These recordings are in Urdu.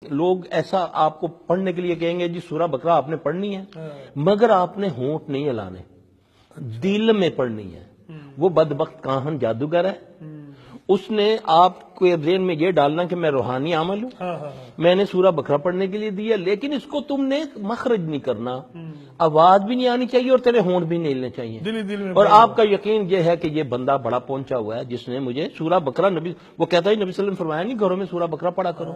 لوگ ایسا آپ کو پڑھنے کے لیے کہیں گے جی سورہ بقرہ آپ نے پڑھنی ہے، مگر آپ نے ہونٹ نہیں ہلانے، دل میں پڑھنی ہے۔ وہ بدبخت کاہن جادوگر ہے، اس نے آپ کے ذہن میں یہ ڈالنا کہ میں روحانی عمل ہوں، میں نے سورہ بقرہ پڑھنے کے لیے دیا، لیکن اس کو تم نے مخرج نہیں کرنا، آواز بھی نہیں آنی چاہیے اور تیرے ہونٹ بھی نہیں ہلنے چاہیے، اور آپ کا یقین یہ ہے کہ یہ بندہ بڑا پہنچا ہوا ہے جس نے مجھے سورہ بقرہ وہ کہتا ہے نبی صلی اللہ علیہ وسلم فرمایا نہیں گھروں میں سورہ بقرہ پڑھا کرو،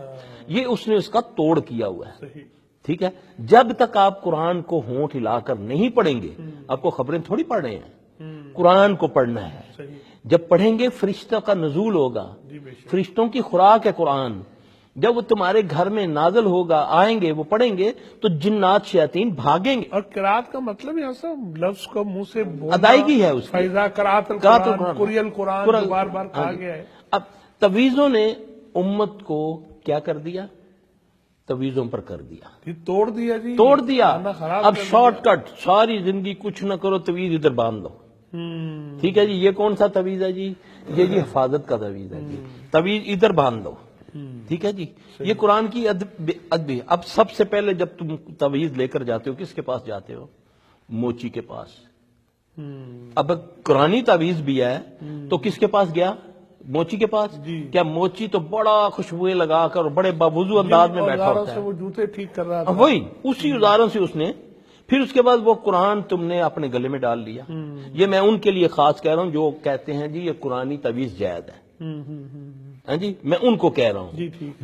یہ اس نے اس کا توڑ کیا ہوا ہے۔ ٹھیک ہے، جب تک آپ قرآن کو ہونٹ ہلا کر نہیں پڑھیں گے، آپ کو خبریں تھوڑی پڑھ رہے ہیں، قرآن کو پڑھنا ہے۔ جب پڑھیں گے فرشتوں کا نزول ہوگا، فرشتوں کی خوراک ہے قرآن، جب وہ تمہارے گھر میں نازل ہوگا، آئیں گے، وہ پڑھیں گے تو جنات شیاطین بھاگیں گے۔ اور قرات کا مطلب یہ ایسا لفظ کو منہ سے بولنا، ادائیگی ہے اس کی، فیضا قرات القرآن، قری القرآن بار بار کہا گیا ہے۔ اب تویزوں نے امت کو کیا کر دیا؟ تویزوں پر کر دیا، توڑ دیا جی، توڑ دیا۔ اب کر شارٹ کٹ، ساری زندگی کچھ نہ کرو، تویز ادھر باندھ دو۔ ٹھیک ہے جی، یہ کون سا تویز ہے جی؟ یہ جی حفاظت کا تویز ہے جی، تویز ادھر باندھ دو۔ ٹھیک ہے جی، یہ قرآن کی ادبی۔ اب سب سے پہلے جب تم تویز لے کر جاتے ہو، کس کے پاس جاتے ہو؟ موچی کے پاس۔ اب قرآنی تویز بھی ہے تو کس کے پاس گیا؟ موچی کے پاس۔ کیا موچی تو بڑا خوشبوئیں لگا کر بڑے باوضو انداز میں بیٹھا ہوتا ہے، وہ جوتے ٹھیک کر رہا تھا، وہی اسی اوزاروں سے اس نے، پھر اس کے بعد وہ قرآن تم نے اپنے گلے میں ڈال لیا۔ یہ میں ان کے لیے خاص کہہ رہا ہوں جو کہتے ہیں جی یہ قرآنی تویز جائز ہے، ہاں جی، میں ان کو کہہ رہا ہوں،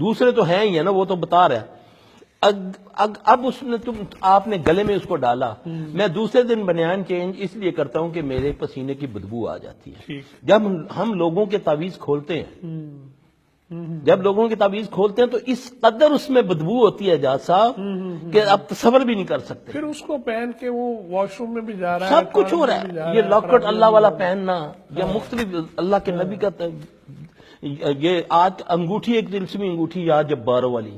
دوسرے تو ہیں ہی ہے نا، وہ تو بتا رہا ہے۔ اب اس نے آپ نے گلے میں اس کو ڈالا، میں دوسرے دن بنیان چینج اس لیے کرتا ہوں کہ میرے پسینے کی بدبو آ جاتی ہے۔ جب ہم لوگوں کے تعویذ کھولتے ہیں، جب لوگوں کی تعویذ کھولتے ہیں تو اس قدر اس میں بدبو ہوتی ہے جاج صاحب کہ آپ تصور بھی نہیں کر سکتے۔ پھر اس کو پہن کے وہ واش روم میں بھی جا رہا ہے، سب کچھ ہو رہا ہے، یہ لاکٹ اللہ والا پہننا یا مختلف اللہ کے نبی کا یہ آج انگوٹھی، ایک دلسمی انگوٹھی یا جباروں والی،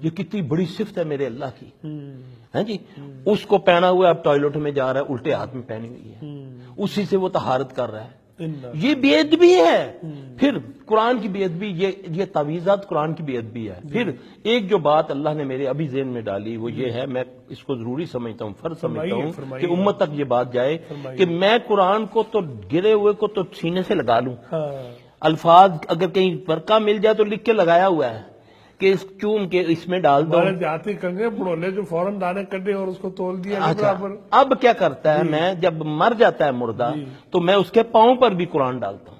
یہ کتنی بڑی صفت ہے میرے اللہ کی، ہاں جی، اس کو پہنا ہوا اب ٹوائلٹ میں جا رہا ہے، الٹے ہاتھ میں پہنی ہوئی ہے، اسی سے وہ طہارت کر رہا ہے، یہ بے ادبی ہے۔ پھر قرآن کی بے ادبی، یہ تعویذات قرآن کی بے ادبی ہے۔ پھر ایک جو بات اللہ نے میرے ابھی ذہن میں ڈالی وہ یہ ہے، میں اس کو ضروری سمجھتا ہوں، فرض سمجھتا ہوں کہ امت تک یہ بات جائے کہ میں قرآن کو تو گرے ہوئے کو تو سینے سے لگا لوں، الفاظ اگر کہیں برقع مل جائے تو لکھ کے لگایا ہوا ہے کہ اس چوم کے اس میں ڈال دو۔ جاتی کنگے بڑولے جو فوراً دانے کٹے اور اس کو تول دیا۔ اب کیا کرتا ہے، میں جب مر جاتا ہے مردہ تو میں اس کے پاؤں پر بھی قرآن ڈالتا ہوں۔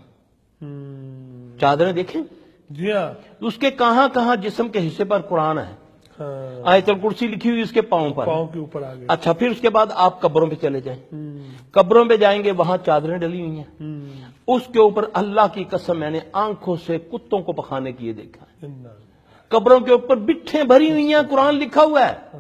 چادریں دیکھیں جی ہاں، اس کے کہاں کہاں جسم کے حصے پر قرآن ہے، آیت الکرسی لکھی ہوئی اس کے پاؤں پر، پاؤں کے اوپر آگے۔ اچھا، پھر اس کے بعد آپ قبروں پہ چلے جائیں، قبروں پہ جائیں گے، وہاں چادریں ڈلی ہوئی ہیں، اس کے اوپر اللہ کی قسم میں نے آنکھوں سے کتوں کو پخانے کی یہ دیکھا ہے، قبروں کے اوپر بٹھیں بھری ہوئی ہیں، قرآن لکھا ہوا ہے۔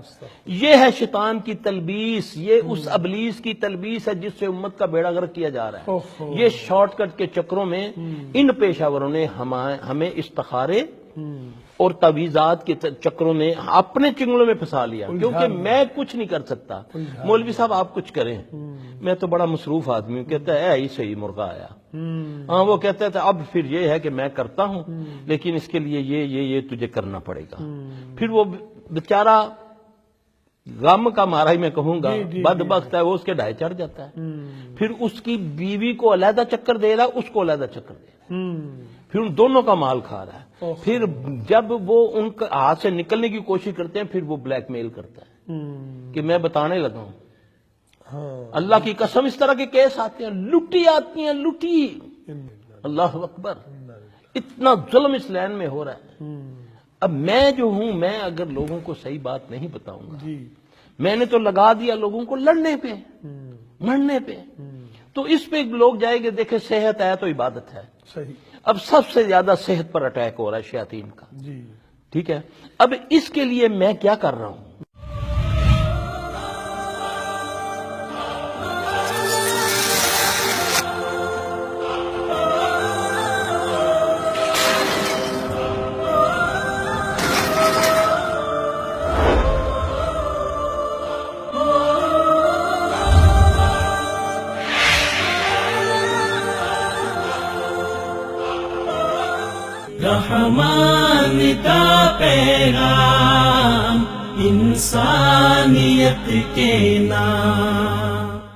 یہ ہے شیطان کی تلبیس، یہ اس ابلیس کی تلبیس ہے جس سے امت کا بیڑا غرق کیا جا رہا ہے۔ یہ شارٹ کٹ کے چکروں میں ان پیشاوروں نے ہمیں استخارے اور تعویذات کے چکروں میں اپنے چنگلوں میں پھنسا لیا، کیونکہ میں کچھ نہیں کر سکتا، مولوی صاحب آپ کچھ کریں، میں تو بڑا مصروف آدمی ہوں۔ کہتا ہے ایسے صحیح مرغہ آیا، ہاں وہ کہتا ہے اب پھر یہ ہے کہ میں کرتا ہوں لیکن اس کے لیے یہ تجھے کرنا پڑے گا۔ پھر وہ بیچارہ غم کا مارا ہی میں کہوں گا، بدبخت ہے، وہ اس کے ڈھائے چڑھ جاتا ہے، پھر اس کی بیوی کو علیحدہ چکر دے رہا ہے، اس کو علیحدہ چکر دے رہا ہے، پھر ان دونوں کا مال کھا رہا ہے، پھر جب وہ ان کے ہاتھ سے نکلنے کی کوشش کرتے ہیں پھر وہ بلیک میل کرتا ہے کہ میں بتانے لگا ہوں۔ اللہ کی قسم اس طرح کے کیس آتے ہیں، لٹی آتی ہیں، لٹی، اللہ اکبر، اتنا ظلم اس لین میں ہو رہا ہے۔ اب میں جو ہوں، میں اگر لوگوں کو صحیح بات نہیں بتاؤں گا، میں نے تو لگا دیا لوگوں کو لڑنے پہ، مرنے پہ، تو اس پہ لوگ جائیں گے، دیکھیں صحت ہے تو عبادت ہے۔ اب سب سے زیادہ صحت پر اٹیک ہو رہا ہے شیاطین کا، ٹھیک ہے، اب اس کے لیے میں کیا کر رہا ہوں؟ رحمان کا پیغام انسانیت کے نام.